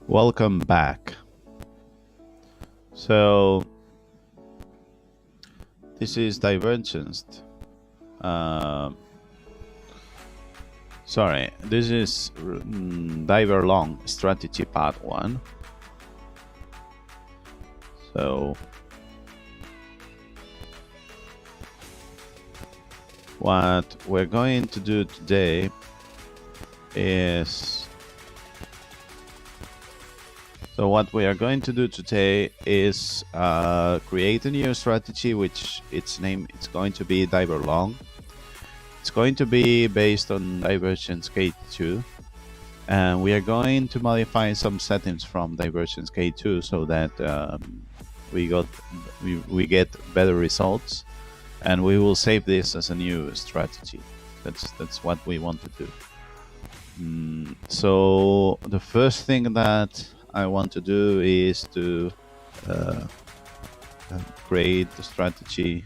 Welcome back. So this is divergence. This is Diverlong strategy part 1. So what we're going to do today is create a new strategy, which it's going to be Diverlong. It's going to be based on Divergence K2, and we are going to modify some settings from Divergence K2 so that we get better results, and we will save this as a new strategy. That's what we want to do. So the first thing that I want to do is to create the strategy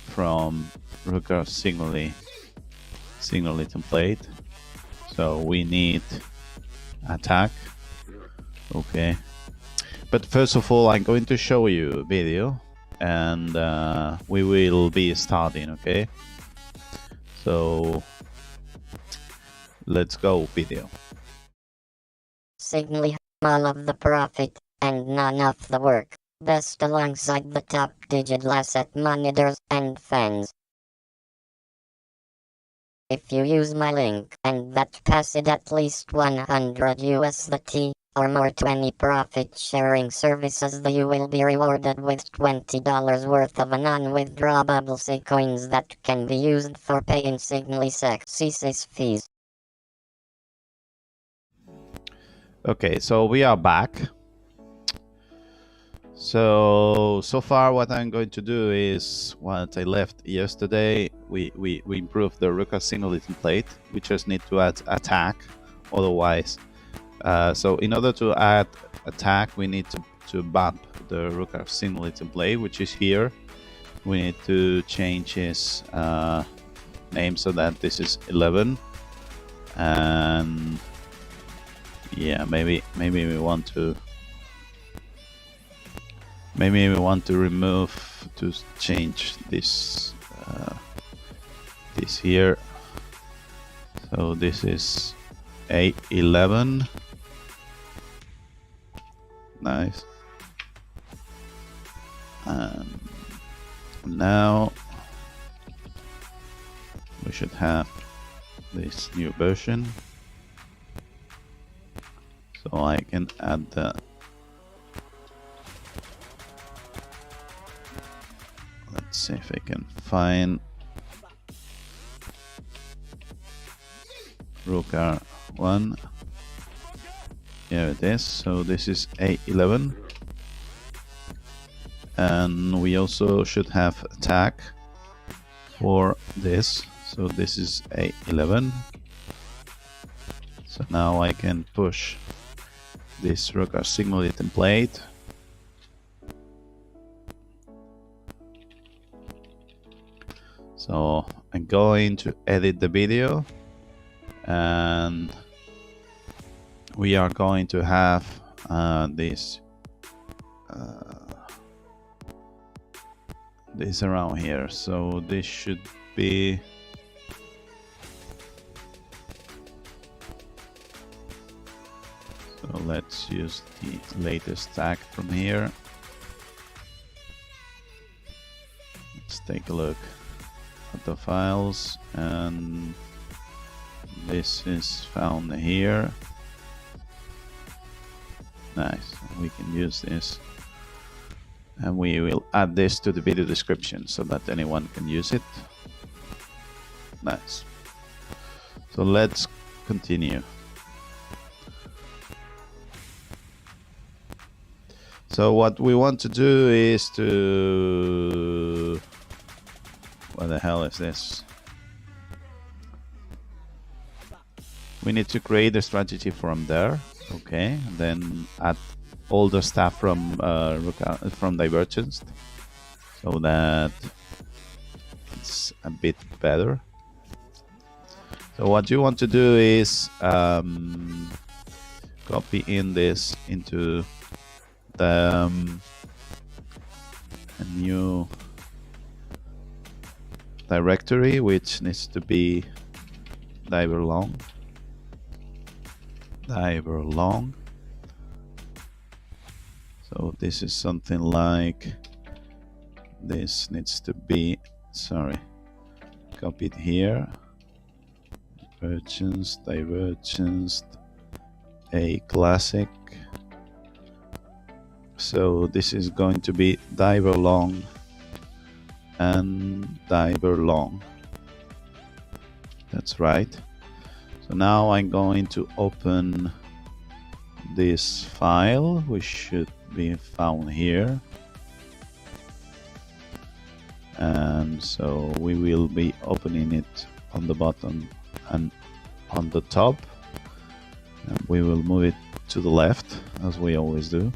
from Ruckard Zignaly template. So we need attack. Okay, but first of all, I'm going to show you a video, and we will be starting. Okay, so let's go. Video. Zignaly, all of the profit and none of the work, best alongside the top digital asset monitors and fans. If you use my link and that pass it at least 100 USDT or more to any profit sharing services, you will be rewarded with $20 worth of a non-withdrawable C coins that can be used for paying Zignaly CCS fees. Okay, so we are back. So far what I'm going to do is what I left yesterday. We improved the Ruckard Zignaly template. We just need to add attack, otherwise. So in order to add attack, we need to bump the Ruckard Zignaly template, which is here. We need to change his name so that this is 11, and yeah, maybe we want to change this this here. So this is A11. Nice. And now we should have this new version. So I can add the, let's see if I can find Ruckard 1. Here it is. So this is A11, and we also should have attack for this. So this is A11. So now I can push this Ruckard Zignaly template. So I'm going to edit the video, and we are going to have this around here. So this should be So let's use the latest tag from here. Let's take a look at the files, and this is found here. Nice, we can use this, and we will add this to the video description so that anyone can use it. Nice. So let's continue. So what we want to do is to, what the hell is this? We need to create a strategy from there. Okay, and then add all the stuff from Divergence, so that it's a bit better. So what you want to do is copy in this into the a new directory, which needs to be Diverlong. So this is something like this. Needs to be, sorry, copied here. Divergence, a classic. So this is going to be Diverlong and Diverlong. That's right. So now I'm going to open this file, which should be found here. And so we will be opening it on the bottom and on the top. And we will move it to the left, as we always do.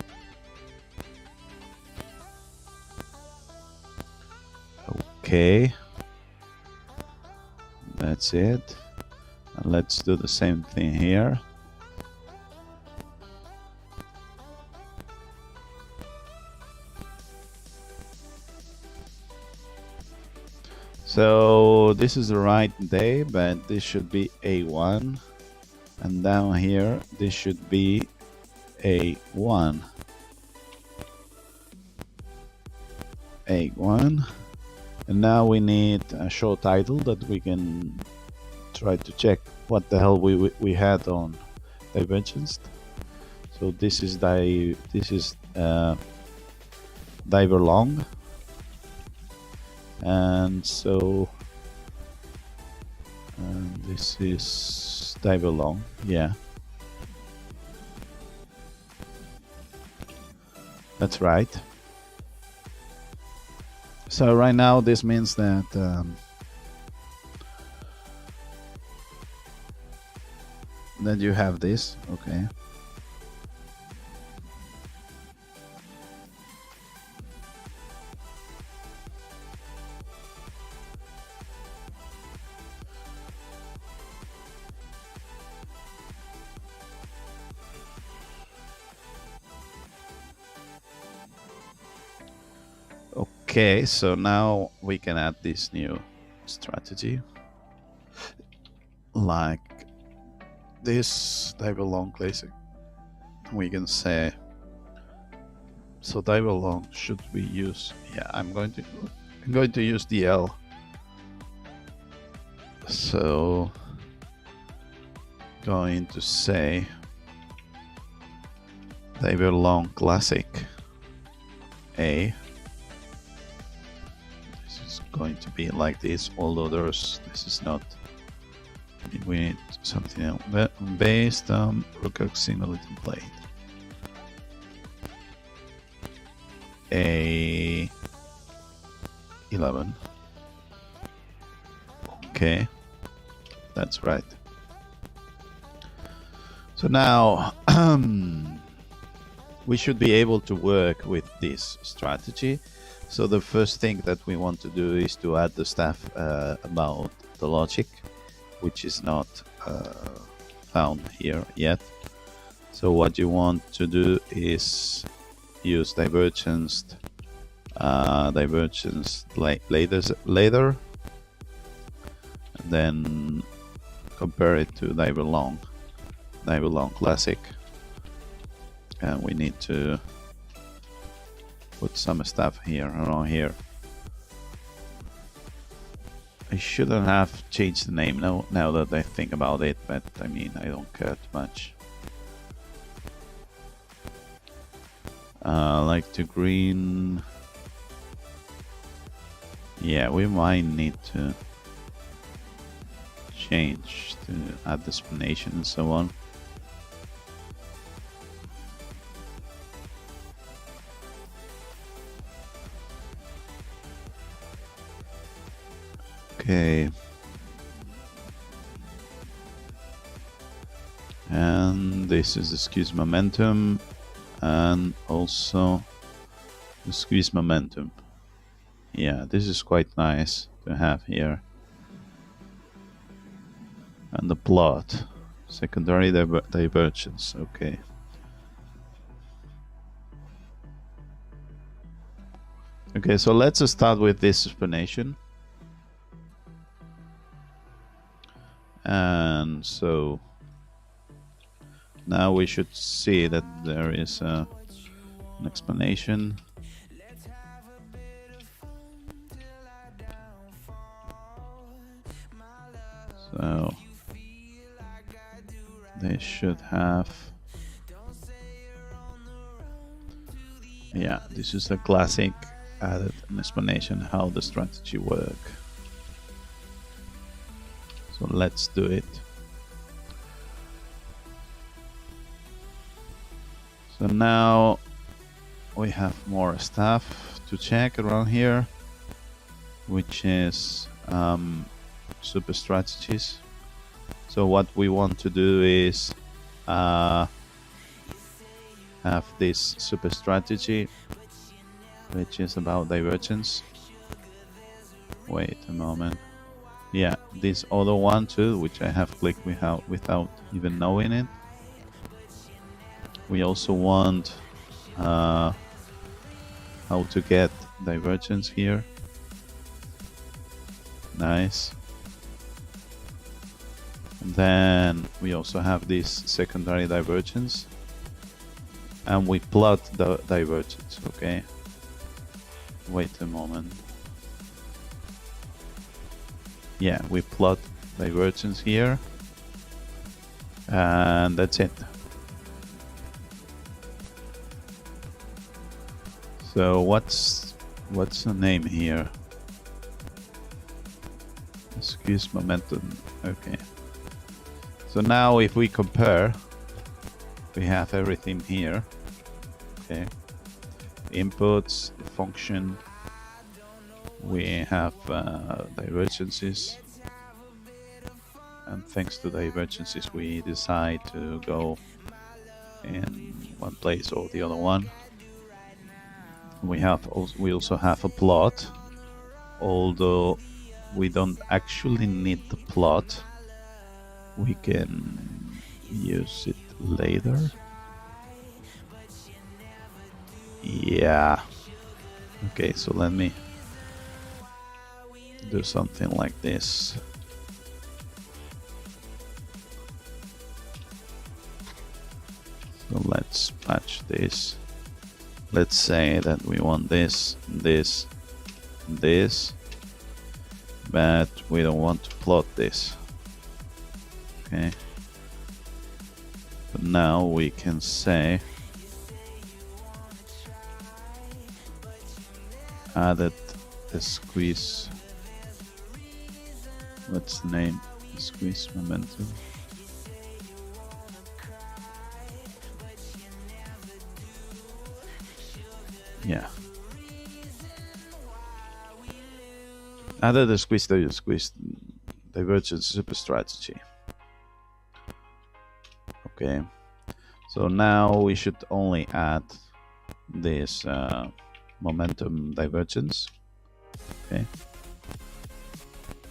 Okay, that's it. And let's do the same thing here. So this is the right day, but this should be A1, and down here this should be A1. And now we need a show title that we can try to check what the hell we had on Divergence. So this is Diverlong, and so this is Diverlong. Yeah, that's right. So right now this means that that you have this. Okay. Okay, so now we can add this new strategy, like this Diverlong classic. We can say, so Diverlong should we use? Yeah, I'm going to use DL. So going to say Diverlong classic A. Going to be like this, although this is not. We need something else based on Ruckard Zignaly template. A11. Okay, that's right. So now we should be able to work with this strategy. So the first thing that we want to do is to add the stuff about the logic, which is not found here yet. So what you want to do is use divergence later, and then compare it to Diverlong classic, and we need to put some stuff here around here. I shouldn't have changed the name now that I think about it, but I mean, I don't care too much. Like to green. Yeah, we might need to change to add the explanation and so on. Okay, and this is the squeeze momentum, and also the squeeze momentum. Yeah, this is quite nice to have here. and the plot. Secondary divergence. Okay. Okay, so let's start with this explanation. And so now we should see that there is an explanation. So they should have, yeah, this is a classic added an explanation how the strategy work. So let's do it. So now we have more stuff to check around here, which is super strategies. So what we want to do is have this super strategy, which is about divergence. Wait a moment. Yeah, this other one too, which I have clicked without even knowing it. We also want how to get divergence here. Nice. And then we also have this secondary divergence, and we plot the divergence. Okay, wait a moment. Yeah, we plot divergence here, and that's it. So what's the name here? Excuse momentum. Okay. So now if we compare, we have everything here. Okay. Inputs, the function. We have divergences. And thanks to divergences, we decide to go in one place or the other one. We also have a plot, although we don't actually need the plot. We can use it later. Yeah. Okay, so let me do something like this. So let's patch this. Let's say that we want this, this, this, but we don't want to plot this. Okay. But now we can say added a squeeze. What's the name? Squeeze momentum. Yeah. Added a squeeze divergence super strategy. Okay. So now we should only add this momentum divergence. Okay.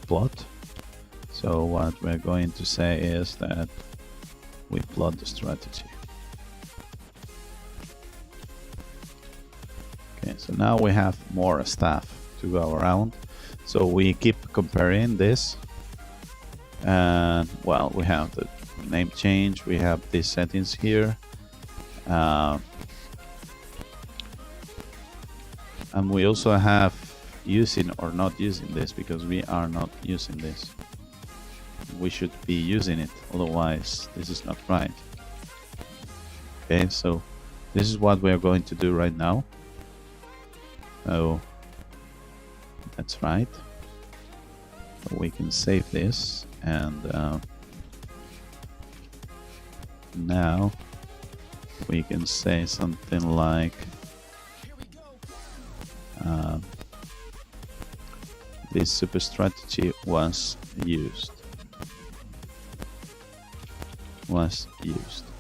Plot. So what we're going to say is that we plot the strategy. Okay, so now we have more stuff to go around. So we keep comparing this, and well, we have the name change, we have these settings here, and we also have using or not using this, because we are not using this. We should be using it, otherwise this is not right. Okay, so this is what we are going to do right now. So that's right. So we can save this, and now we can say something like this super strategy was used.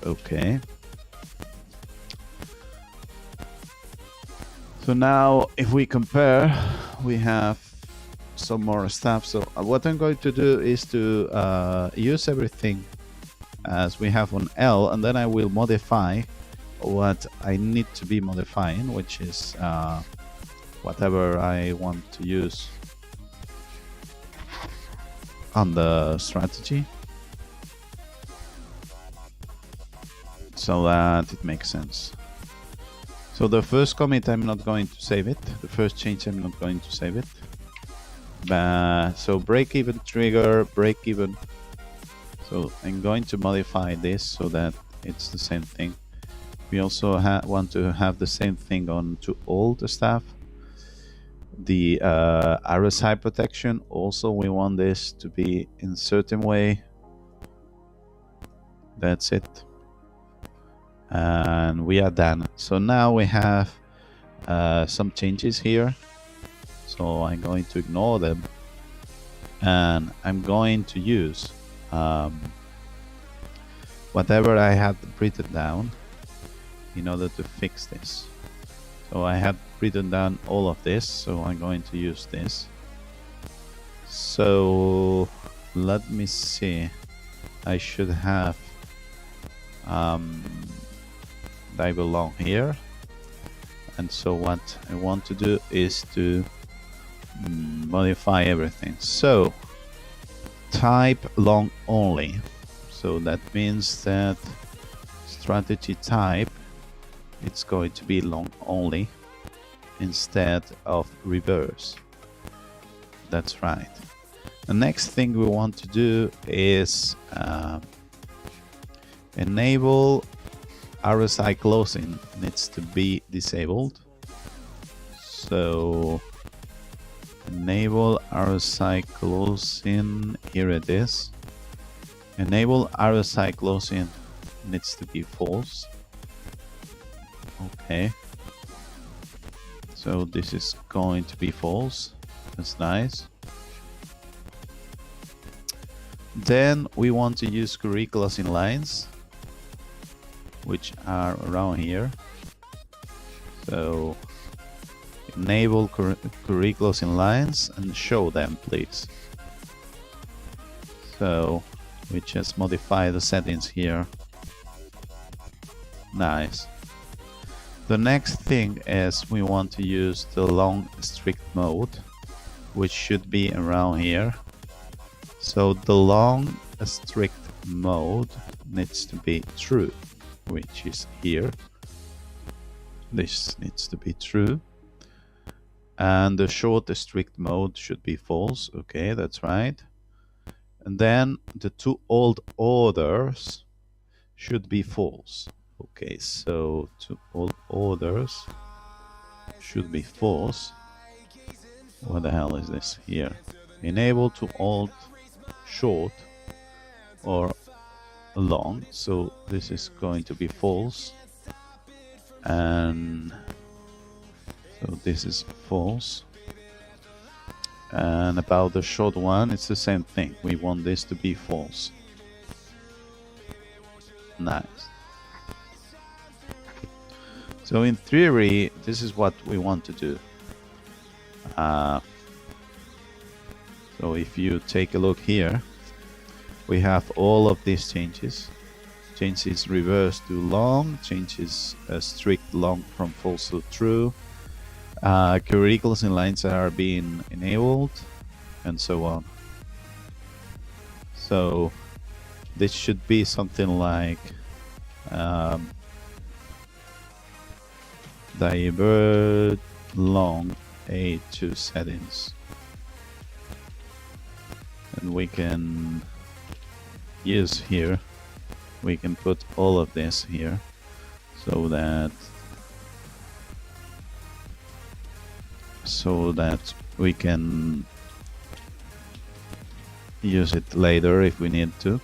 Okay. So now if we compare, we have some more stuff. So what I'm going to do is to use everything as we have on L, and then I will modify what I need to be modifying, which is whatever I want to use on the strategy, so that it makes sense. So the first commit, I'm not going to save it. The first change, I'm not going to save it. So break even trigger, break even. So I'm going to modify this so that it's the same thing. We also want to have the same thing on to all the stuff. The RSI protection, also we want this to be in a certain way. That's it. And we are done. So now we have some changes here. So I'm going to ignore them. And I'm going to use whatever I had written down in order to fix this. So I had written down all of this, so I'm going to use this. So let me see. I should have Diverlong here. And so what I want to do is to modify everything. So type long only. So that means that strategy type, it's going to be long only instead of reverse. That's right. The next thing we want to do is enable RSI closing. Needs to be disabled. So enable RSI closing, here it is. Enable RSI closing needs to be false. Okay, so this is going to be false. That's nice. Then we want to use query closing lines, which are around here. So enable query closing lines and show them, please. So we just modify the settings here. Nice. The next thing is we want to use the long strict mode, which should be around here. So the long strict mode needs to be true, which is here. This needs to be true. And the short strict mode should be false. Okay, that's right. And then the two old orders should be false. Okay, so two old orders should be false. What the hell is this here? Enable to old short or long. So this is going to be false. And so this is false. And about the short one, it's the same thing. We want this to be false. Nice. So in theory, this is what we want to do. So if you take a look here, we have all of these changes. Changes reverse to long, changes strict long from false to true. Query closing lines are being enabled, and so on. So this should be something like Diverlong A2 settings, and we can use here, we can put all of this here so that we can use it later if we need to.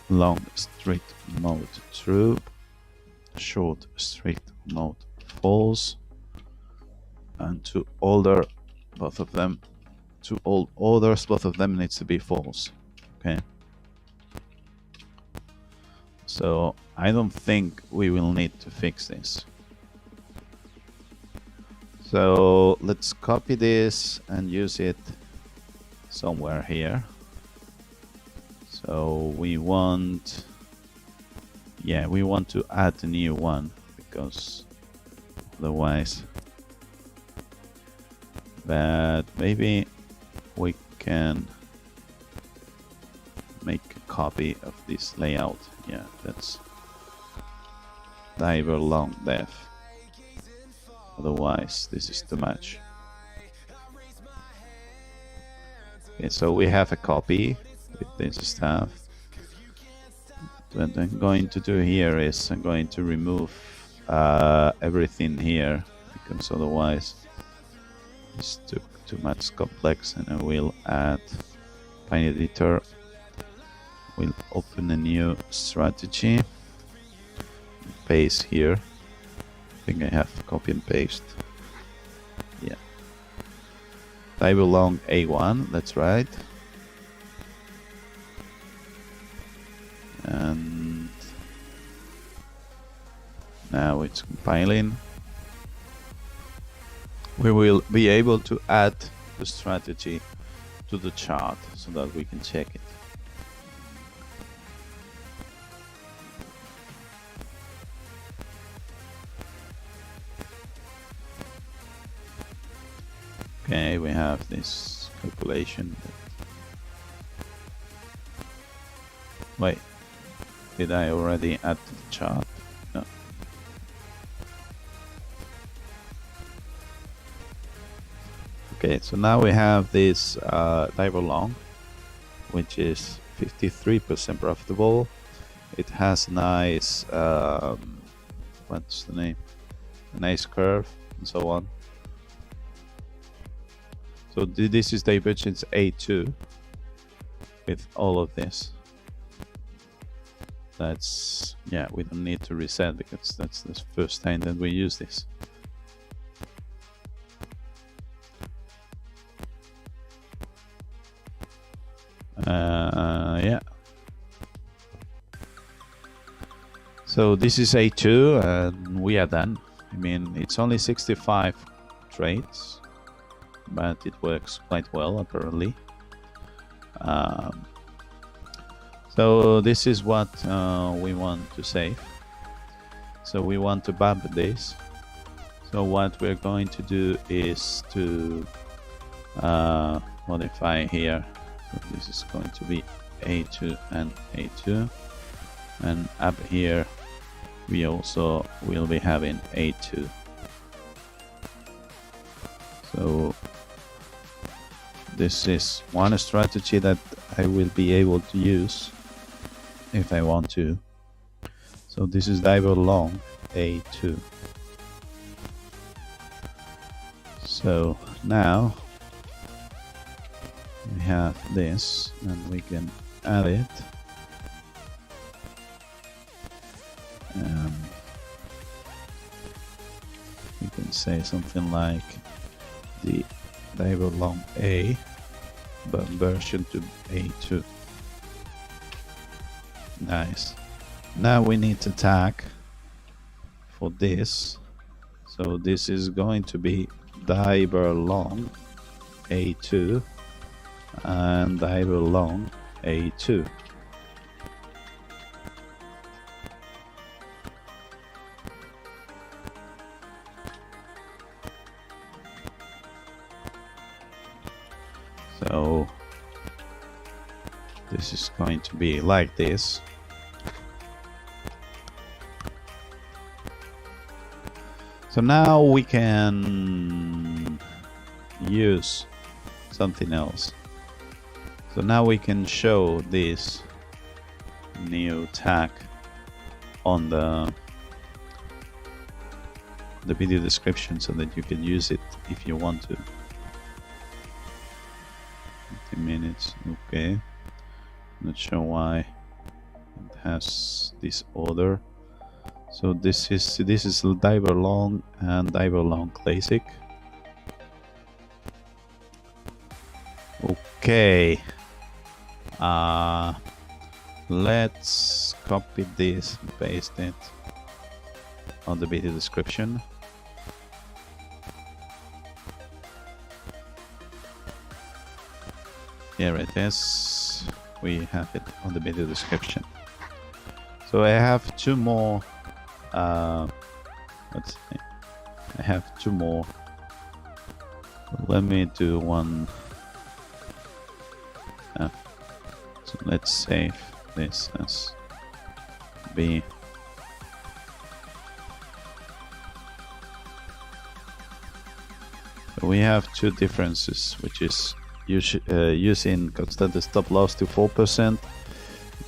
Long strict mode true, short strict mode false, and to older, both of them, to all orders, both of them needs to be false. Okay, so I don't think we will need to fix this. So let's copy this and use it somewhere here. So we want, yeah, we want to add a new one because otherwise, but maybe we can make a copy of this layout. Yeah, that's Diverlong def. Otherwise, this is too much. Okay, so we have a copy with this stuff. What I'm going to do here is I'm going to remove everything here because otherwise it's too much complex, and I will add Pine Editor. We'll open a new strategy. Paste here. I think I have copy and paste. Yeah. Diverlong A1, that's right. And now it's compiling. We will be able to add the strategy to the chart so that we can check it. Okay, we have this calculation. Wait, did I already add to the chart? No. Okay, so now we have this Diverlong, which is 53% profitable. It has a nice, what's the name? A nice curve and so on. So this is divergence A2 with all of this. That's, yeah, we don't need to reset because that's the first time that we use this. Yeah. So this is A2 and we are done. I mean, it's only 65 trades, but it works quite well apparently. So this is what we want to save. So we want to bump this. So what we're going to do is to modify here. So this is going to be A2 and A2, and up here we also will be having A2. So this is one strategy that I will be able to use if I want to. So this is Diverlong A2. So now we have this and we can add it. We can say something like the Diverlong A, but version to A2. Nice. Now we need to tag for this. So this is going to be Diverlong A2 and Diverlong A2. So this is going to be like this. So now we can use something else. So now we can show this new tag on the video description so that you can use it if you want to. 50 minutes, okay. Not sure why it has this order. So this is Diverlong and Diverlong Classic. Okay. Let's copy this and paste it on the video description. Here it is. We have it on the video description. So I have two more. Let's see. I have two more. Let me do one. So let's save this as B. So we have two differences, which is using constant stop loss to 4%,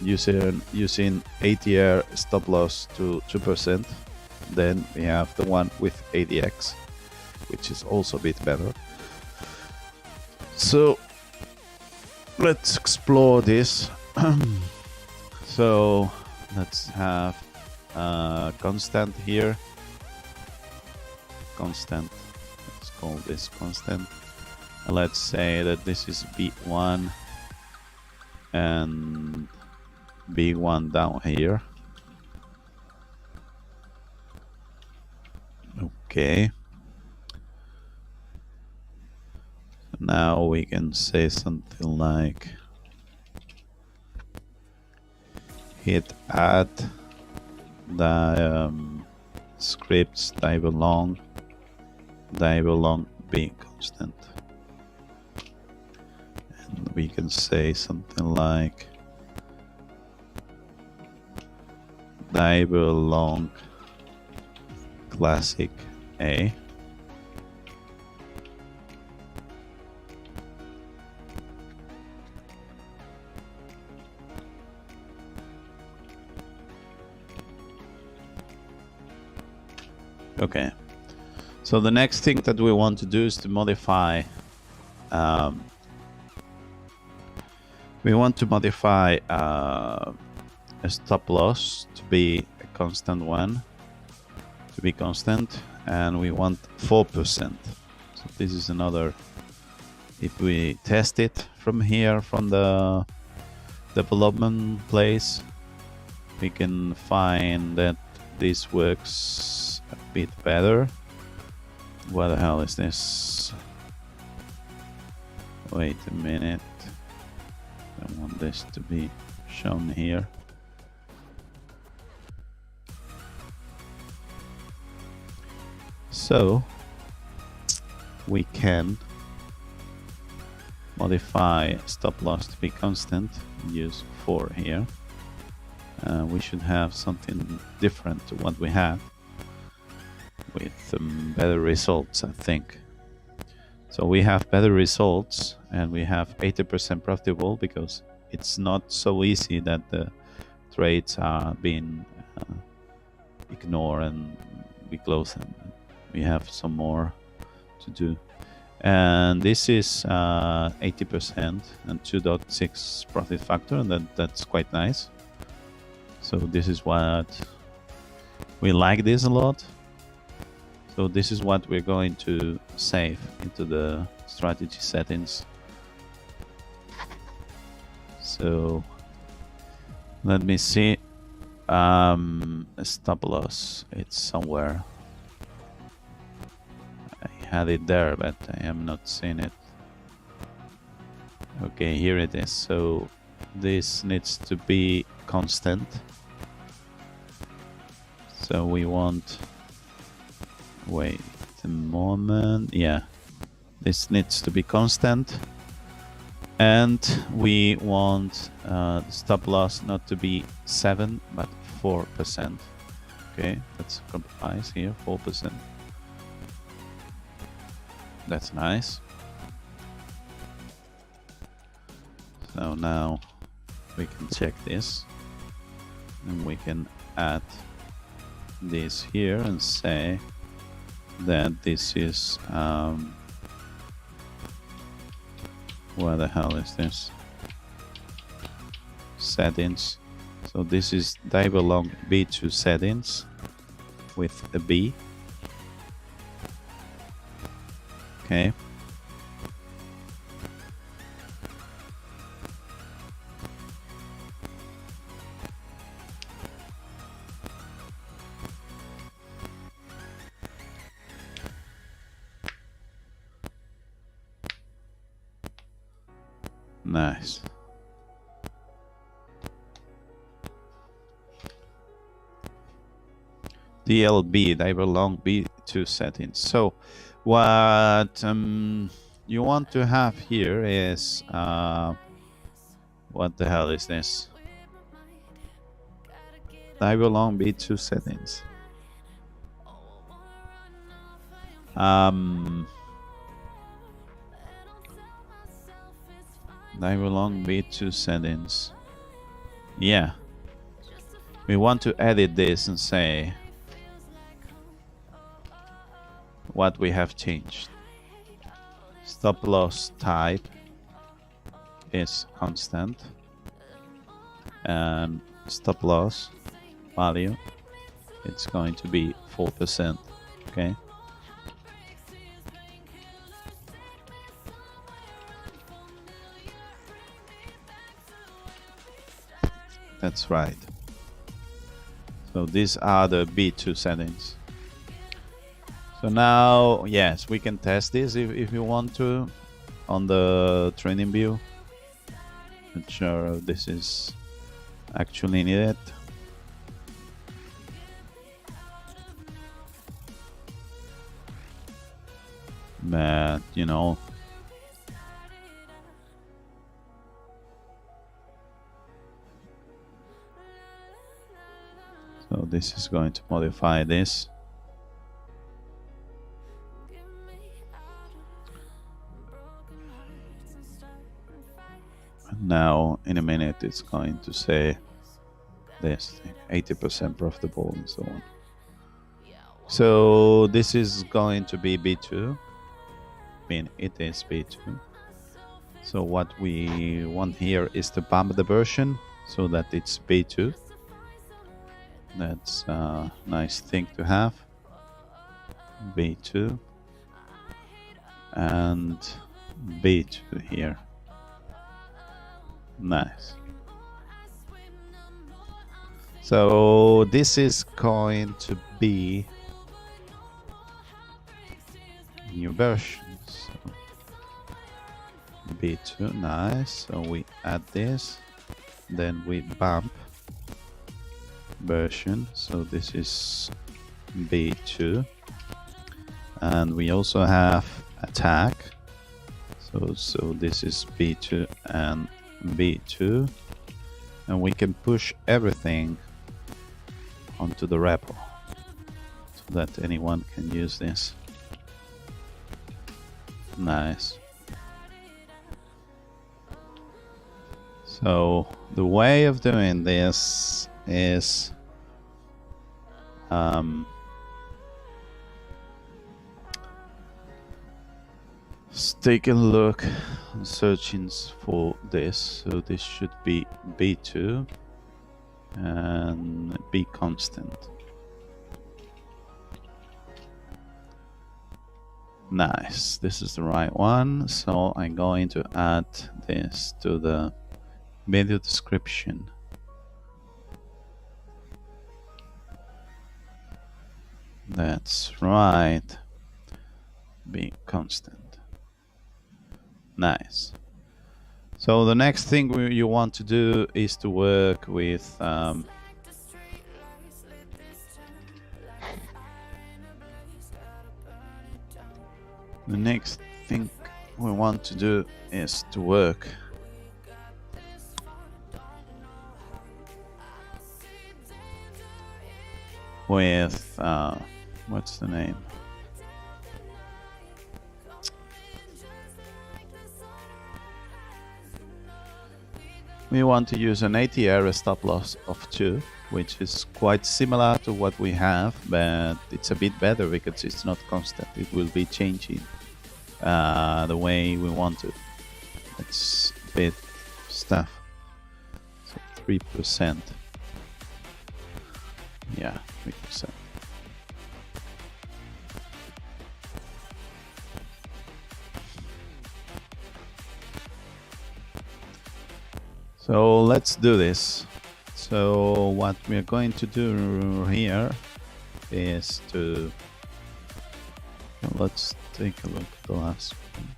using ATR stop loss to 2%. Then we have the one with ADX, which is also a bit better. So let's explore this. So let's have constant here. Constant. Let's call this constant. And let's say that this is B1 and B1 down here. Okay. Now we can say something like hit add the scripts Diverlong be constant, and we can say something like Diverlong classic A. Okay, so the next thing that we want to do is to modify. We want to modify a stop loss to be a constant one, to be constant, and we want 4%. So this is another. If we test it from here, from the development place, we can find that this works a bit better. What the hell is this? Wait a minute. I want this to be shown here. So we can modify stop loss to be constant and use 4 here. We should have something different to what we have with better results, I think. So we have better results and we have 80% profitable because it's not so easy that the trades are being ignored and we close them. We have some more to do. And this is 80% and 2.6 profit factor, and that's quite nice. So this is what we like this a lot. So this is what we're going to save into the strategy settings. So let me see. Stop loss. It's somewhere. I had it there, but I am not seeing it. Okay, here it is. So this needs to be constant. So we want. Wait a moment. Yeah, this needs to be constant, and we want the stop loss not to be 7 but 4%. Okay, let's compromise here. 4%. That's nice. So now we can check this, and we can add this here and say that this is what the hell is this? Settings. So this is Diverlong B2 settings with a B. Okay. Nice. DLB, Diverlong B2 settings. So what you want to have here is what the hell is this? Diverlong B2 settings. Diverlong B2 settings. Yeah. We want to edit this and say what we have changed. Stop loss type is constant, and stop loss value, it's going to be 4%. Okay. That's right. So these are the B2 settings. So now, yes, we can test this if you want to on the training view. Not sure this is actually needed. But, you know, so this is going to modify this. And now in a minute it's going to say this thing, 80% profitable and so on. So this is going to be B2. I mean, it is B2. So what we want here is to bump the version so that it's B2. That's a nice thing to have. B2 and B2 here. Nice. So this is going to be new version. So B2, nice. So we add this, then we bump version. So this is B2, and we also have attack. So this is B2 and B2, and we can push everything onto the repo so that anyone can use this. Nice. So the way of doing this is let's take a look on searchings for this. So this should be B2 and be constant. Nice, this is the right one. So I'm going to add this to the video description. That's right, be constant. Nice. So the next thing you want to do is to work with the next thing we want to do is to work with what's the name? We want to use an ATR stop loss of 2, which is quite similar to what we have, but it's a bit better because it's not constant. It will be changing the way we want to. It's a bit stuff. So 3%. Yeah, 3%. So let's do this. So what we're going to do here is to, let's take a look at the last one.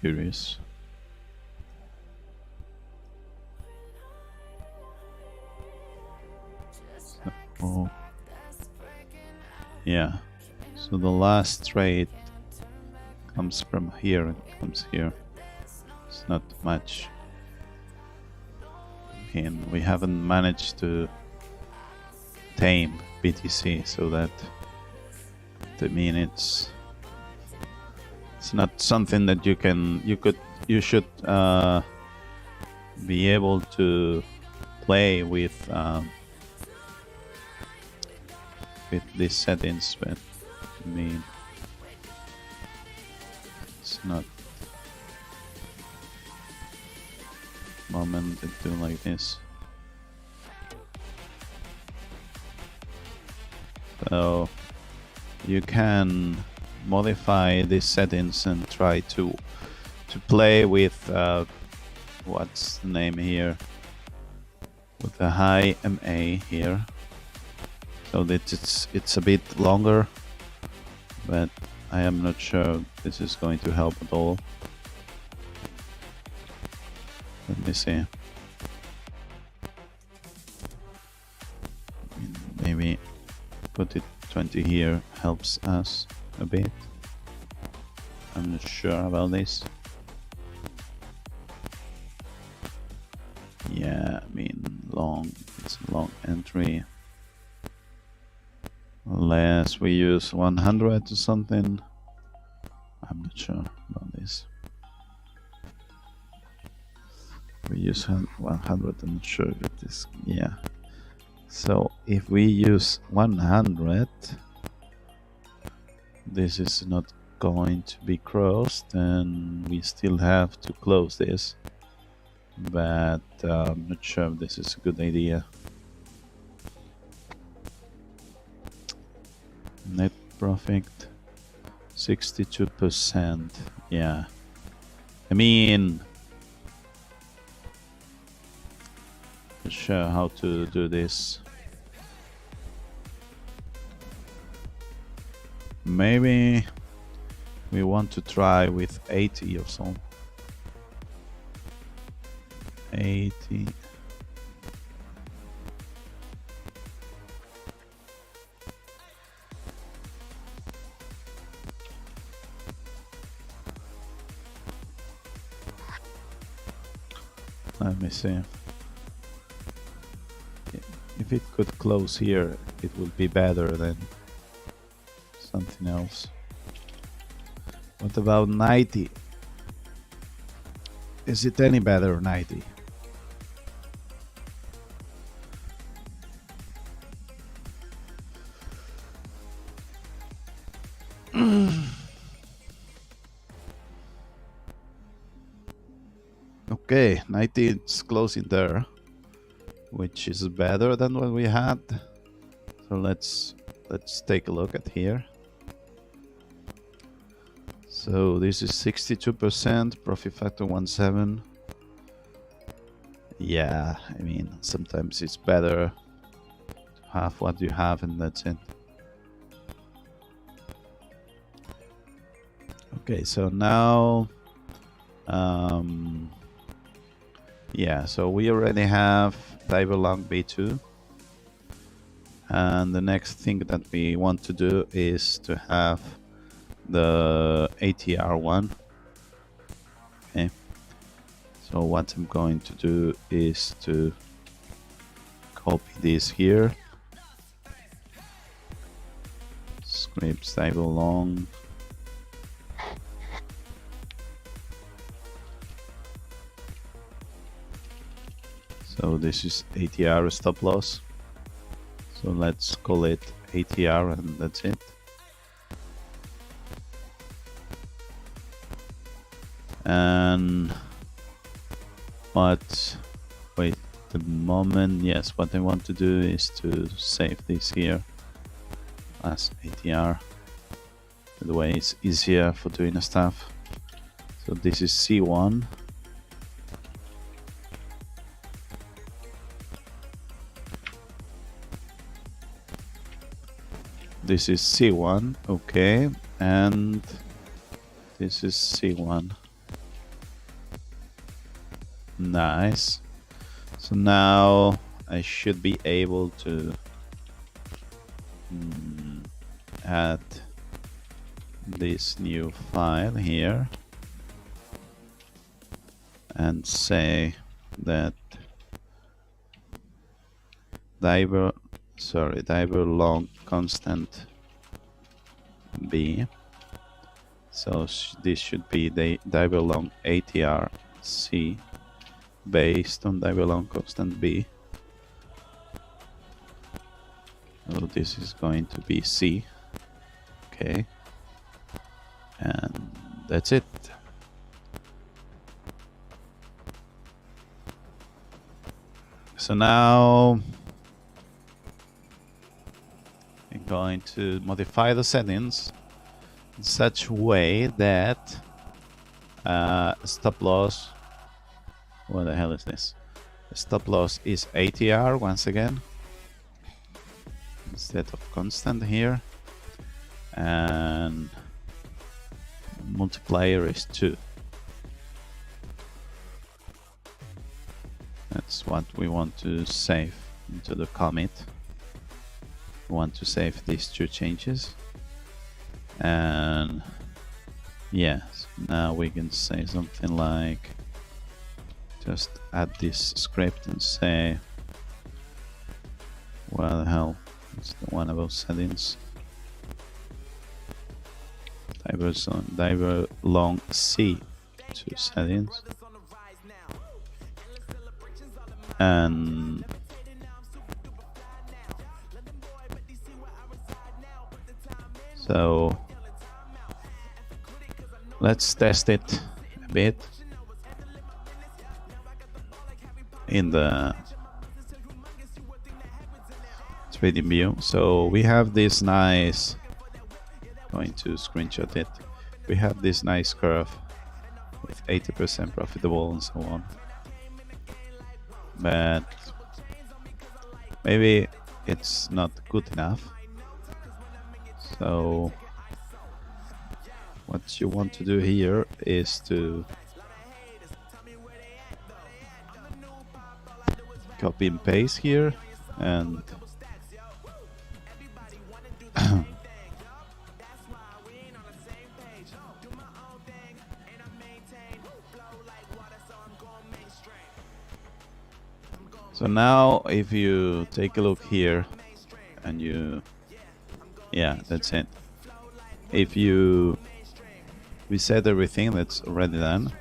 curious. Oh, yeah. So the last trade comes from here and comes here. It's not much. And we haven't managed to tame BTC, so that I mean it's not something that you should be able to play with these settings, but I mean it's not moment to do like this. So you can modify these settings and try to play with what's the name here, with the high MA here, so that it's a bit longer, but I am not sure this is going to help at all. Let me see. Maybe put it 20 here helps us a bit. I'm not sure about this. Yeah, I mean it's a long entry. Unless we use 100 or something. I'm not sure about this. We use 100, I'm not sure that this, yeah. So if we use 100, this is not going to be crossed, and we still have to close this. But I'm not sure if this is a good idea. Net profit 62%. Yeah, I mean, not sure how to do this. Maybe we want to try with 80 or so. 80. Let me see. If it could close here, it would be better than something else. What about 90? Is it any better, 90? Okay, 90 is closing there, which is better than what we had. So let's take a look at here. So this is 62%, profit factor 1.7. Yeah, I mean, sometimes it's better to have what you have, and that's it. Okay, so now yeah, so we already have Diverlong B2, and the next thing that we want to do is to have the ATR one. Okay, so what I'm going to do is to copy this here, scripts Diverlong. So this is ATR stop loss. So let's call it ATR, and that's it. And wait the moment, yes, what I want to do is to save this here as ATR. By the way, it's easier for doing stuff. So this is C1. This is C1, okay, and this is C1. Nice. So now I should be able to add this new file here and say that Diverlong constant b. So this should be the Diverlong ATR c based on Diverlong constant b. So this is going to be c. Okay, and that's it. So now I'm going to modify the settings in such a way that stop loss, what the hell is this? Stop loss is ATR once again instead of constant here, and multiplier is 2. That's what we want to save into the commit. We want to save these 2 changes, and yes, now we can say something like, just add this script and say, what the hell, it's the one about settings. Diverlong C to settings, and so let's test it a bit in the trading view. So we have this nice, going to screenshot it, we have this nice curve with 80% profitable and so on, but maybe it's not good enough. So what you want to do here is to copy and paste here, and so now if you take a look here and you, yeah, that's it. If you reset everything that's already done,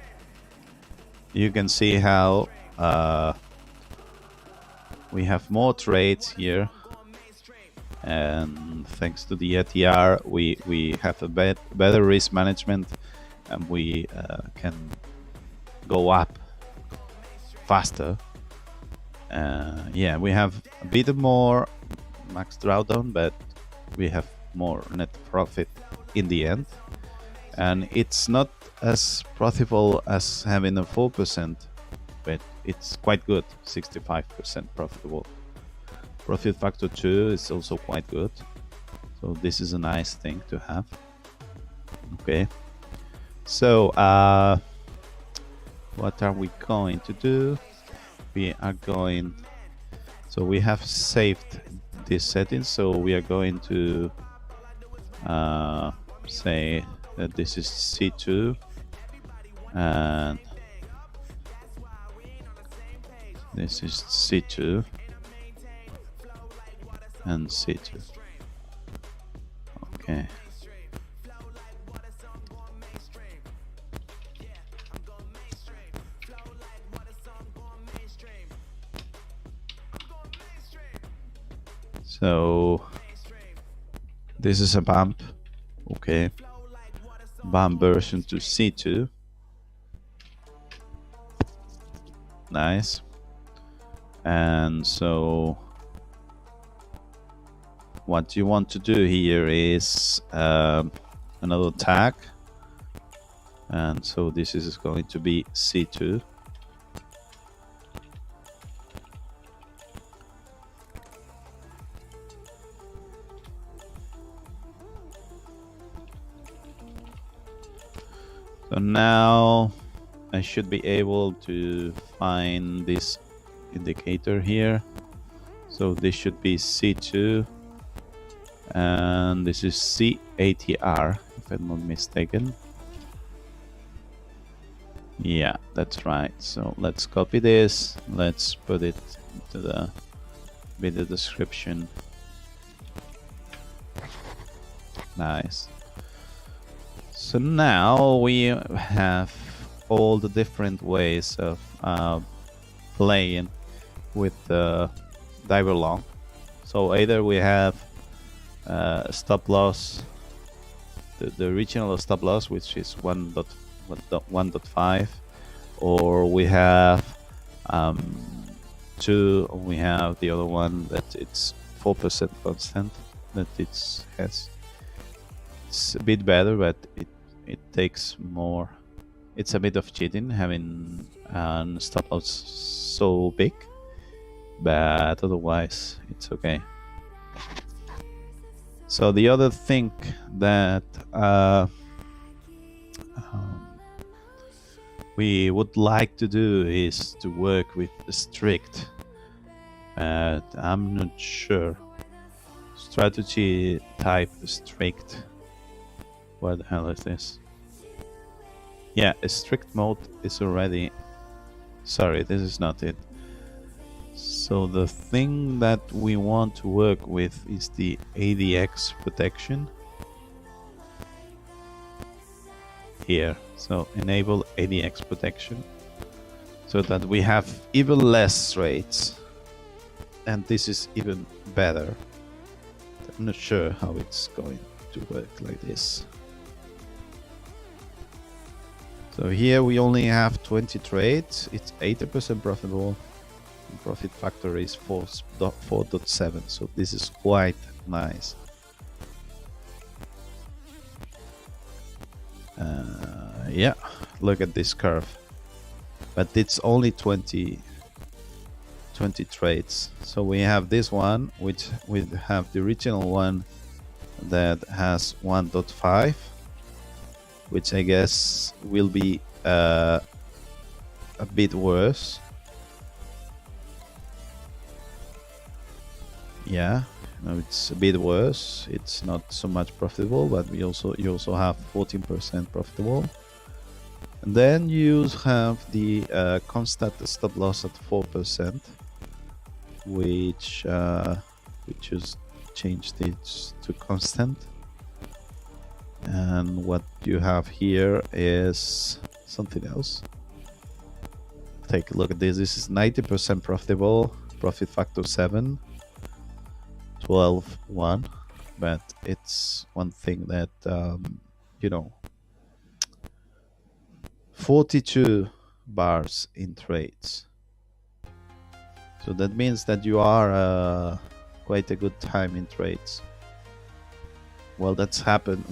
you can see how we have more trades here, and thanks to the ATR we have a better risk management, and we can go up faster. Yeah, we have a bit more max drawdown, but we have more net profit in the end, and it's not as profitable as having a 4%, but it's quite good, 65% profitable. Profit factor 2 is also quite good, so this is a nice thing to have. Okay, so what are we going to do? We are going, so we have saved this settings, so we are going to say that this is C2 and this is C2 and C2. Okay. So this is a bump, okay, bump version to C2, nice. And so what you want to do here is another tag, and so this is going to be C2. So now I should be able to find this indicator here. So this should be C2 and this is CATR, if I'm not mistaken. Yeah, that's right. So let's copy this. Let's put it into the video description. Nice. So now we have all the different ways of playing with the Diverlong. So either we have stop loss, the original stop loss, which is 1.5, or we have 2, or we have the other one that it's 4% constant, that it's a bit better, but it takes more. It's a bit of cheating having stop loss so big, but otherwise it's okay. So the other thing that we would like to do is to work with the strict, but I'm not sure. Strategy type strict. What the hell is this? Yeah, a strict mode is already... Sorry, this is not it. So the thing that we want to work with is the ADX protection. Here, so enable ADX protection so that we have even less trades, and this is even better. I'm not sure how it's going to work like this. So here we only have 20 trades. It's 80% profitable. The profit factor is 4.7, so this is quite nice. Yeah, look at this curve, but it's only 20 trades. So we have this one, which we have the original one that has 1.5, which I guess will be a bit worse. Yeah, no, it's a bit worse. It's not so much profitable, but you also have 14% profitable. And then you have the constant stop loss at 4%, which we just changed it to constant. And what you have here is something else. Take a look at this. This is 90% profitable, profit factor 7, 12.1, but it's one thing that you know, 42 bars in trades. So that means that you are quite a good time in trades. Well, that's happened.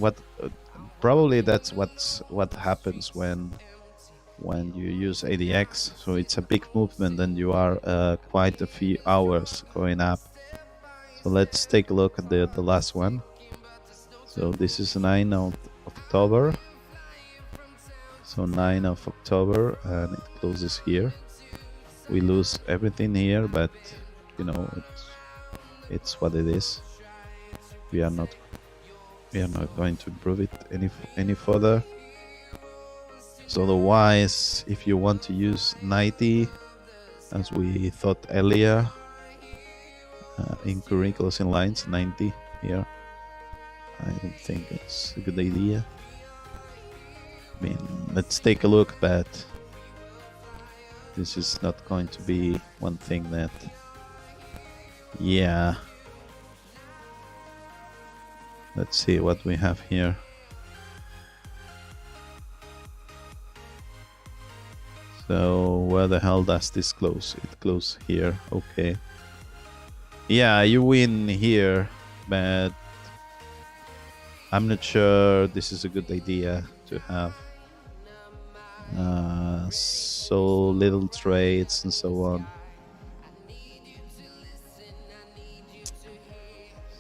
Probably that's what happens when you use ADX. So it's a big movement, and you are quite a few hours going up. So let's take a look at the last one. So this is 9 of October. So 9 of October, and it closes here. We lose everything here, but you know, it's what it is. We are not going to improve it any further. So otherwise, if you want to use 90, as we thought earlier, in current closing lines, 90 here, I don't think it's a good idea. I mean, let's take a look, but this is not going to be one thing that, yeah. Let's see what we have here. So where the hell does this close? It closes here. Okay. Yeah, you win here, but I'm not sure this is a good idea to have so little trades and so on.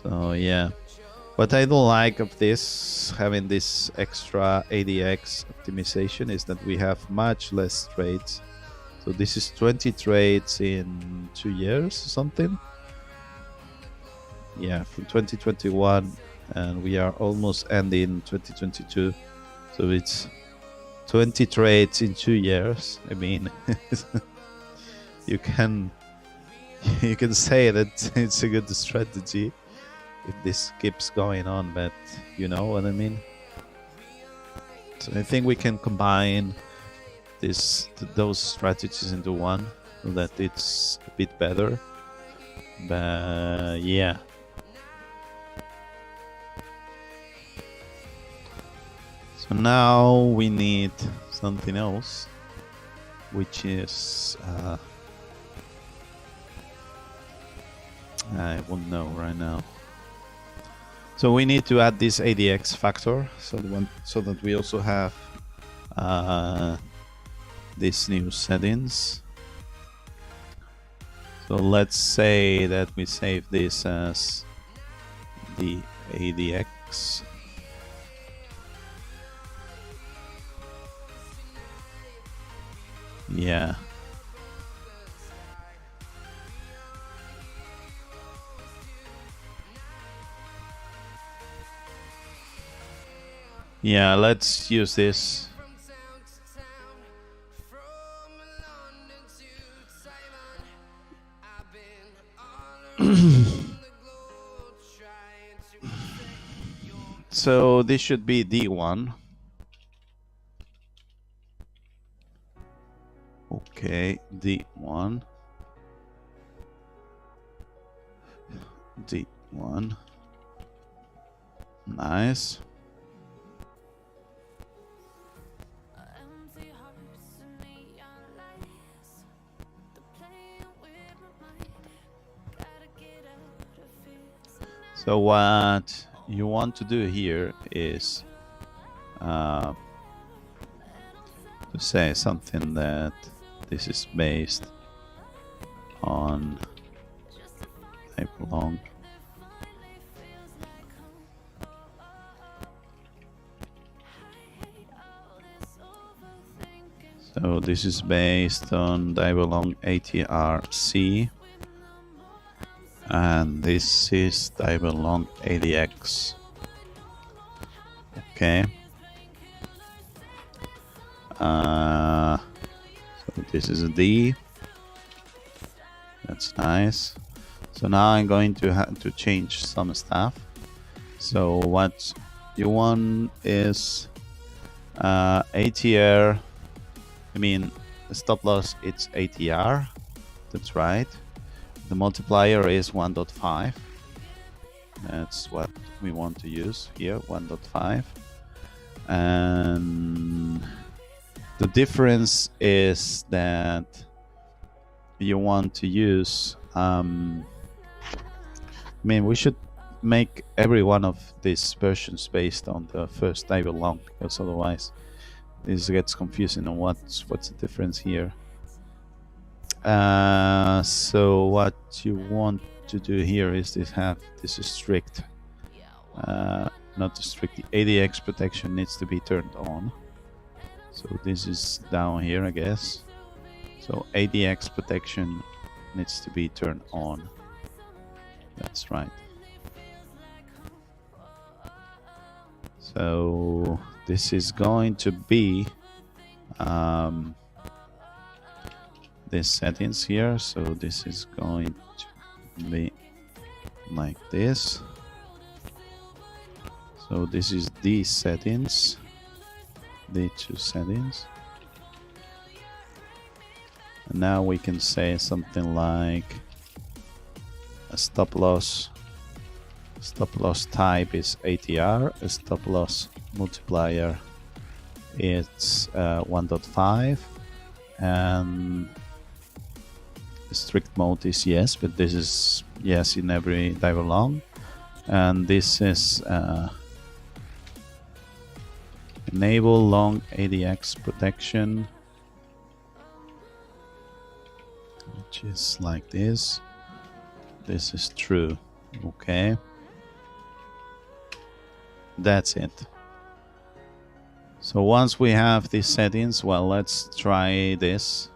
So yeah. What I don't like of this, having this extra ADX optimization, is that we have much less trades. So this is 20 trades in 2 years or something. Yeah, from 2021, and we are almost ending 2022. So it's 20 trades in 2 years. I mean, you can say that it's a good strategy if this keeps going on, but you know what I mean. So I think we can combine those strategies into one so that it's a bit better. But yeah. So now we need something else, which is I won't know right now. So we need to add this ADX factor, so that we also have these new settings. So let's say that we save this as the ADX. Yeah. Yeah, let's use this. So this should be D1. Okay, D1. D1. Nice. So what you want to do here is to say something that this is based on Diverlong. So this is based on Diverlong ATRC, and this is Diverlong ADX. Okay. So this is a D. That's nice. So now I'm going to have to change some stuff. So what you want is ATR. I mean, the stop loss, it's ATR. That's right. The multiplier is 1.5. That's what we want to use here, 1.5. And the difference is that you want to use, I mean, we should make every one of these versions based on the first Diverlong, because otherwise this gets confusing on what's the difference here. So what you want to do here is have this strict, not strict, the ADX protection needs to be turned on. So this is down here, I guess. So ADX protection needs to be turned on. That's right. So this is going to be these settings here. So this is going to be like this. So this is these settings, the two settings. And now we can say something like a stop loss type is ATR, a stop loss multiplier it's 1.5, and strict mode is yes, but this is yes in every Diverlong, and this is enable long ADX protection, which is like this. This is true. Okay. That's it. So once we have these settings, well, let's try this.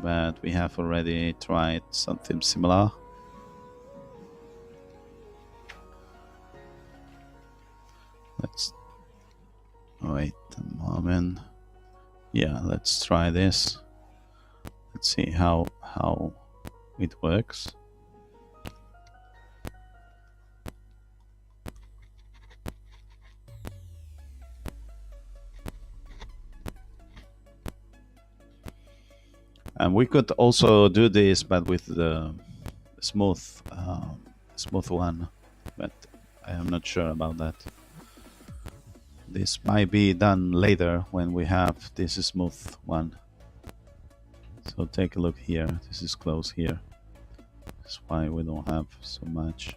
But we have already tried something similar. Let's wait a moment. Yeah, let's try this. Let's see how it works. And we could also do this, but with the smooth one. But I am not sure about that. This might be done later when we have this smooth one. So take a look here. This is close here. That's why we don't have so much.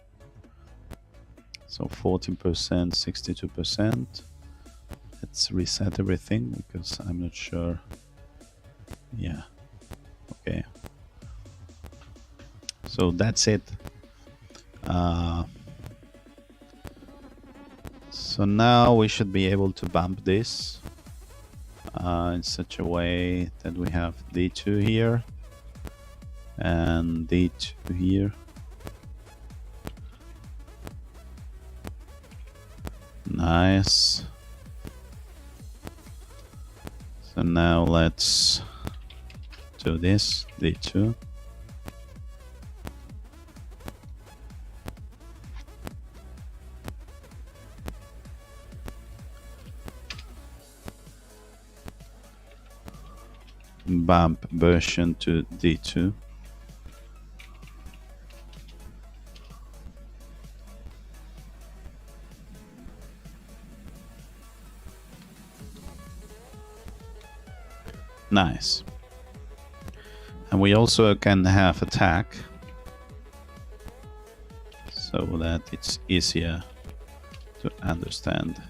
So 14%, 62%. Let's reset everything because I'm not sure. Yeah. Okay. So that's it. So now we should be able to bump this in such a way that we have D2 here and D2 here. Nice. So now let's do this, D2. Bump version to D2. Nice. And we also can have attack so that it's easier to understand.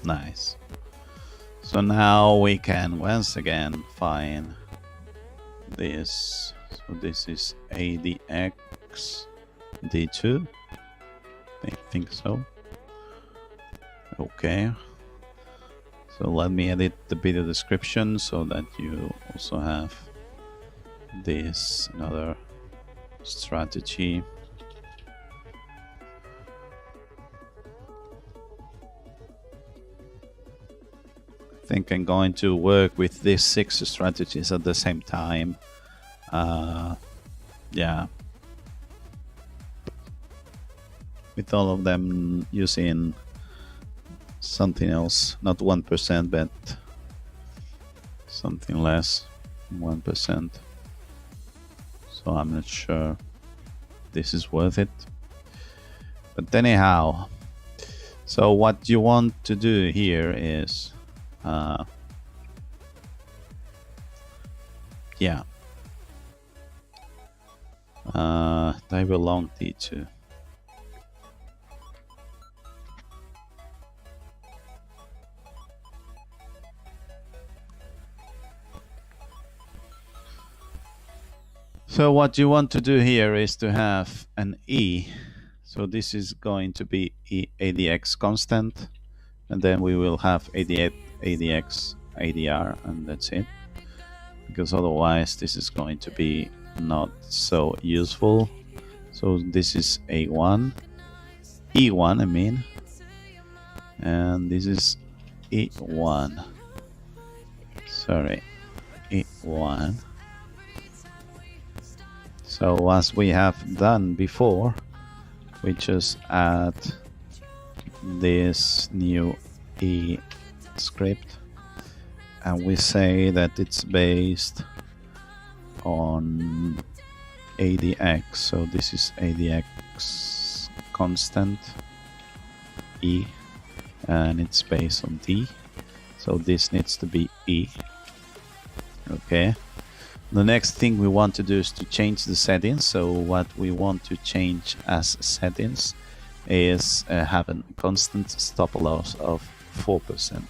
Nice. So now we can once again find this. So this is ADX D2. I think so. Okay. So let me edit the video description so that you also have this another strategy. I think I'm going to work with these 6 strategies at the same time. Yeah, with all of them using something else, not 1%, but something less, 1%. So I'm not sure this is worth it. But anyhow, so what you want to do here is yeah, Diverlong D2. So what you want to do here is to have an E. So this is going to be ADX constant, and then we will have ADX ADR, and that's it. Because otherwise this is going to be not so useful. So this is A1, E1 I mean, and this is E1. Sorry, E1. So as we have done before, we just add this new E script, and we say that it's based on ADX. So this is ADX constant E, and it's based on D. So this needs to be E. Okay. The next thing we want to do is to change the settings. So what we want to change as settings is have a constant stop loss of 4%.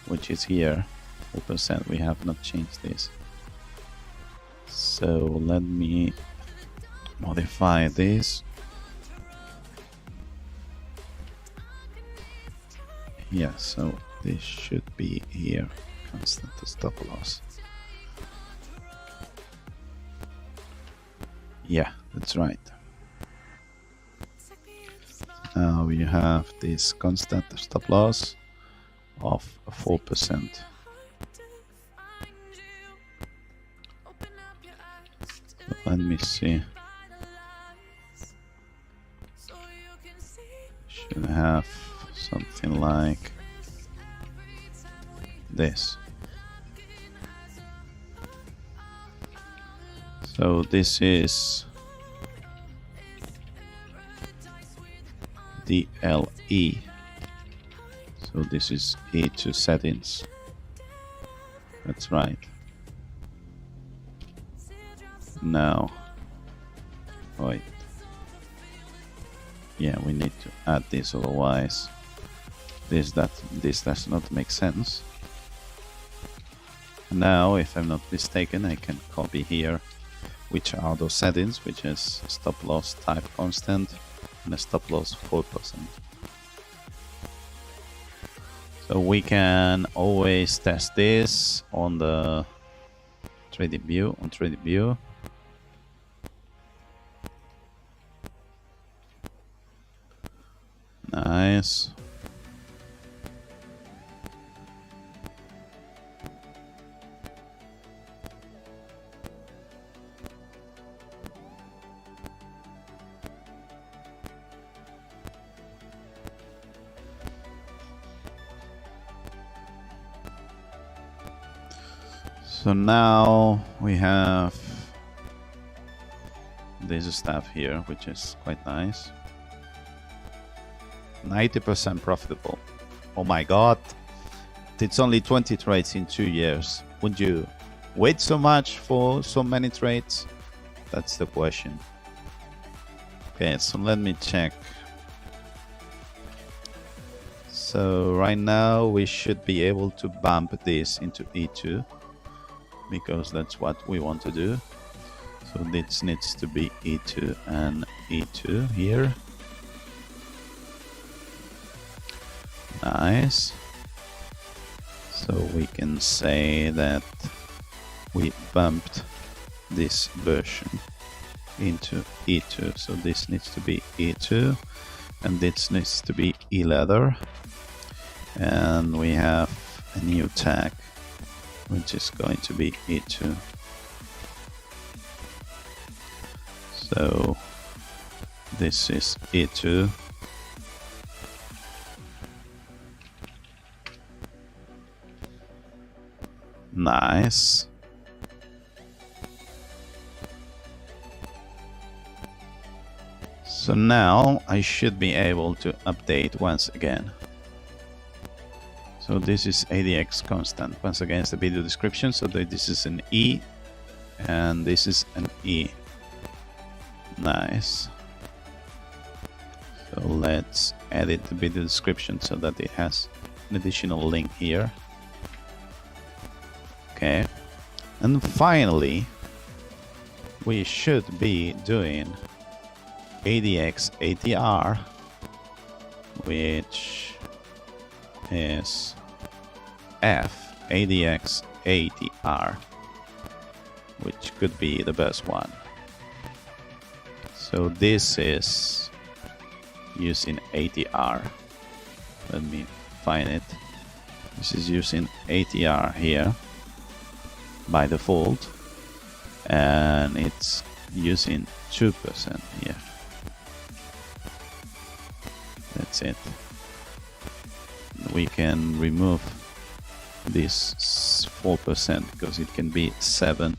which is here, 4%. We have not changed this. So let me modify this. Yeah, so this should be here, constant stop loss. Yeah, that's right. Now you have this constant stop loss of 4%. Let me see. Should have something like this. So this is DLE. So this is E2 settings. That's right. Now, wait. Yeah, we need to add this, otherwise this does not make sense. Now, if I'm not mistaken, I can copy here which are those settings, which is stop loss type constant and a stop loss 4%. So we can always test this on the trading view. Nice. So now we have this stuff here, which is quite nice. 90% profitable. Oh my god. It's only 20 trades in 2 years. Would you wait so much for so many trades? That's the question. Okay, so let me check. So right now we should be able to bump this into E2, because that's what we want to do. So this needs to be E2 and E2 here. Nice. So we can say that we bumped this version into E2. So this needs to be E2 and this needs to be E leather. And we have a new tag, which is going to be E2. So this is E2. Nice. So now I should be able to update once again. So this is ADX constant. Once again, it's the video description. So this is an E and this is an E. Nice. So let's edit the video description so that it has an additional link here. Okay, and finally we should be doing ADX ATR, which is F ADX ATR, which could be the best one. So this is using ATR. Let me find it. This is using ATR here by default, and it's using 2% here. That's it. We can remove this 4% because it can be 7,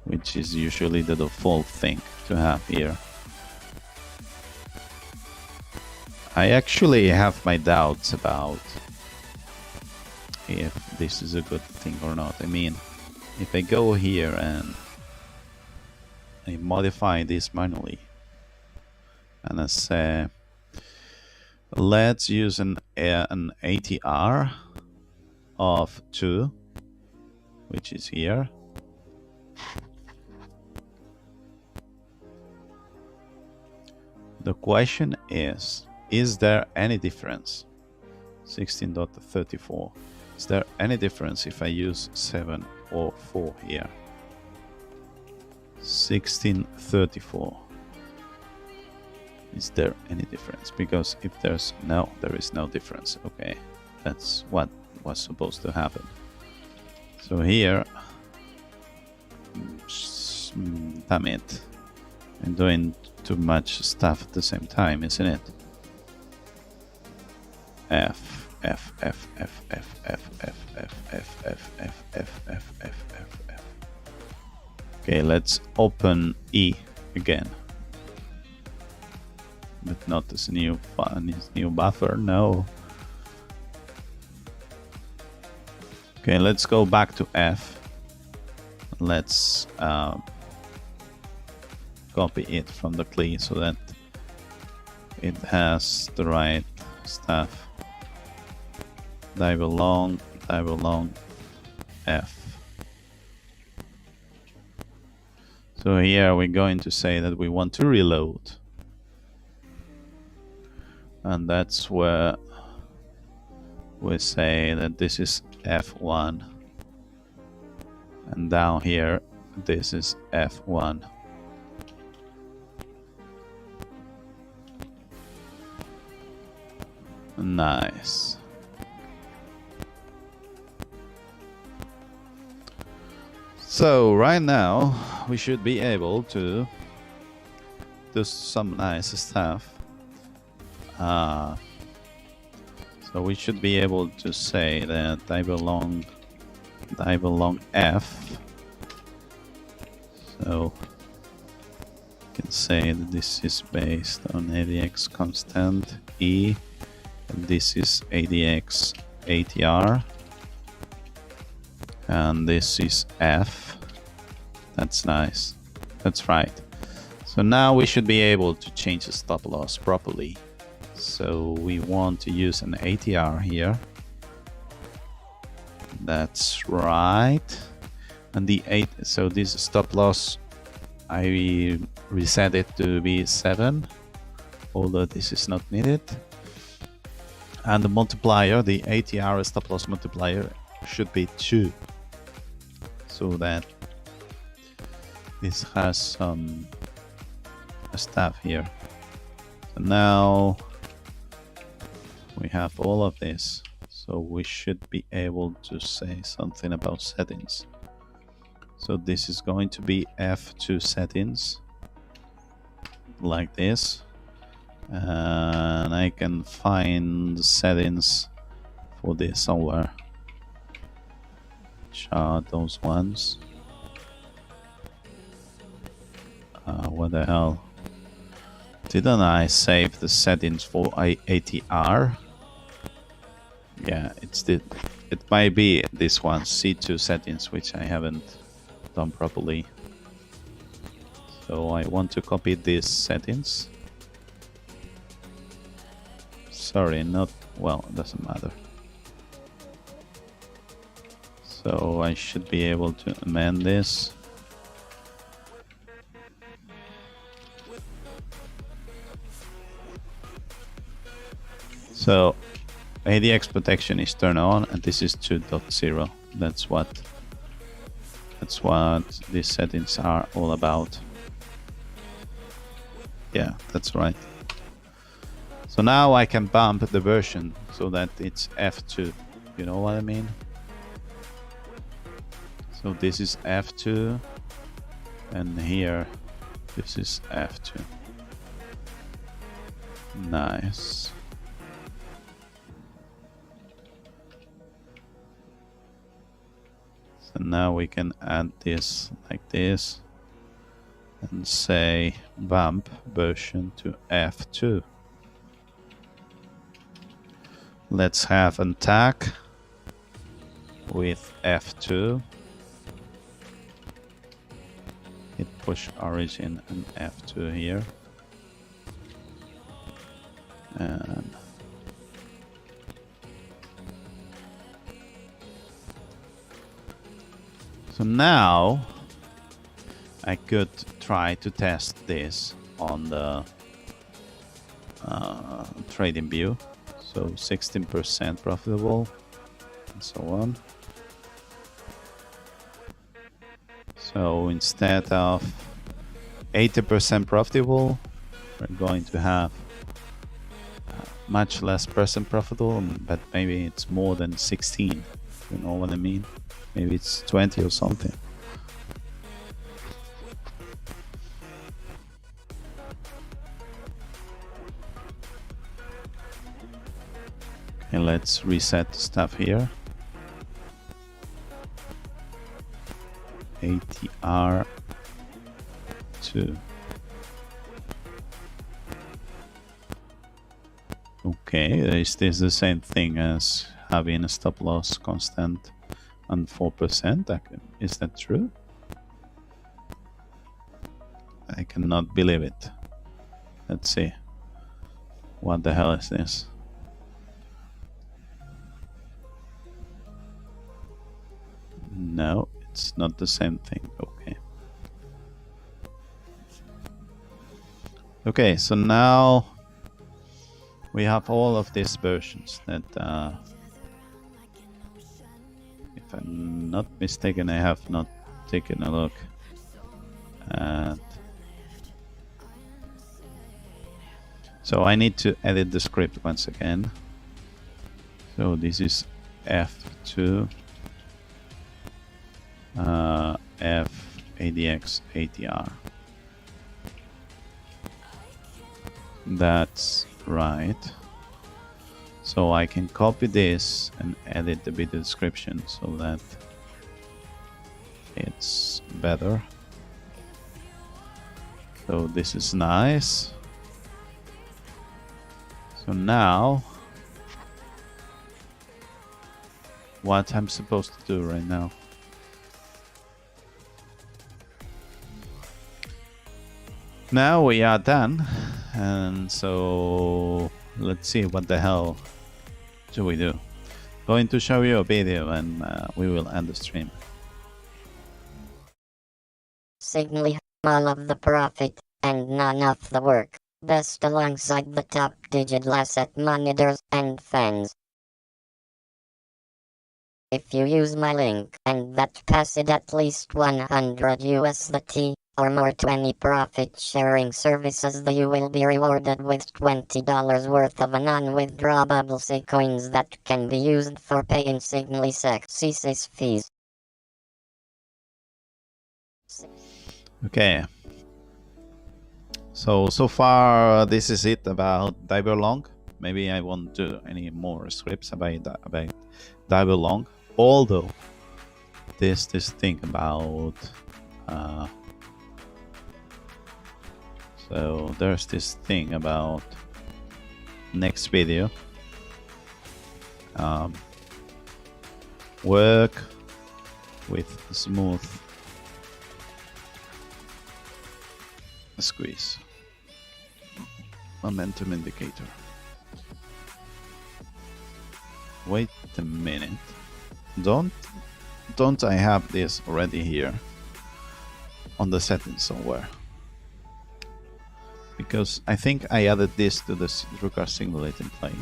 which is usually the default thing to have here. I actually have my doubts about if this is a good thing or not. I mean, if I go here and I modify this manually and I say let's use an ATR of 2, which is here. The question is there any difference? 16.34. Is there any difference if I use 7 or 4 here? 1634. Is there any difference? Because if there's no, there is no difference. Okay, that's what was supposed to happen. So here, damn it, I'm doing too much stuff at the same time, isn't it? F, F, F, F, F, F, F, F, F, F, F, F, F, F, F, F. Okay, let's open E again. But not this new buffer, no. Okay, let's go back to F. Let's copy it from the CLI so that it has the right stuff. Diverlong, F. So here we're going to say that we want to reload. And that's where we say that this is F1. And down here, this is F1. Nice. So right now we should be able to do some nice stuff. So we should be able to say that Diverlong F. So you can say that this is based on ADX constant E, and this is ADX ATR, and this is F. That's nice. That's right. So now we should be able to change the stop loss properly. So we want to use an ATR here. That's right. And so this stop loss, I reset it to be 7, although this is not needed. And the multiplier, the ATR stop loss multiplier, should be 2, so that this has some stuff here. So now we have all of this, so we should be able to say something about settings. So this is going to be F2 settings, like this, and I can find the settings for this somewhere. Which are those ones? What the hell? Didn't I save the settings for ATR? Yeah, it might be this one, C2 settings, which I haven't done properly. So I want to copy these settings. Sorry, not, well, it doesn't matter. So I should be able to amend this. So ADX protection is turned on, and this is 2.0. That's what these settings are all about. Yeah, that's right. So now I can bump the version so that it's F2. You know what I mean? So this is F2, and here this is F2. Nice. So now we can add this like this and say bump version to F2. Let's have an attack with F2. Hit push origin and F2 here. And So now I could try to test this on the trading view. So 16% profitable and so on. So instead of 80% profitable, we're going to have much less percent profitable, but maybe it's more than 16. You know what I mean? Maybe it's 20 or something. Okay, let's reset stuff here. ATR 2. Okay, is this the same thing as having a stop loss constant on 4%? Is that true? I cannot believe it. Let's see. What the hell is this? No, it's not the same thing. Okay. Okay, so now we have all of these versions that, if I'm not mistaken, I have not taken a look at. So I need to edit the script once again. So this is F2, F ADX ATR. That's right. So I can copy this and edit the video description so that it's better. So this is nice. So now what I'm supposed to do right now. Now we are done, and so let's see what the hell do we do. Going to show you a video and we will end the stream. Zignaly, all of the profit and none of the work. Best alongside the top digital asset managers and fans. If you use my link and that passes at least 100 USDT or more 20 profit sharing services, you will be rewarded with $20 worth of non-withdrawable coins that can be used for paying Zignaly CCS fees. Okay. So far this is it about Diverlong. Maybe I won't do any more scripts about Diverlong. Although this thing about so there's this thing about next video. Work with smooth squeeze. Momentum indicator. Wait a minute. Don't I have this already here on the settings somewhere? Because I think I added this to the Ruckard simulating plate.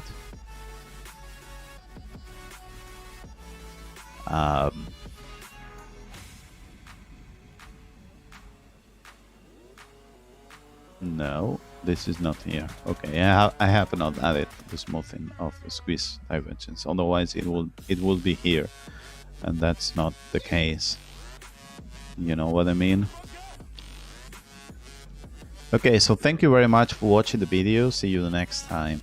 No, this is not here. Okay, I have not added the smoothing of the squeeze divergence. Otherwise, it will be here, and that's not the case. You know what I mean? Okay, so thank you very much for watching the video. See you the next time.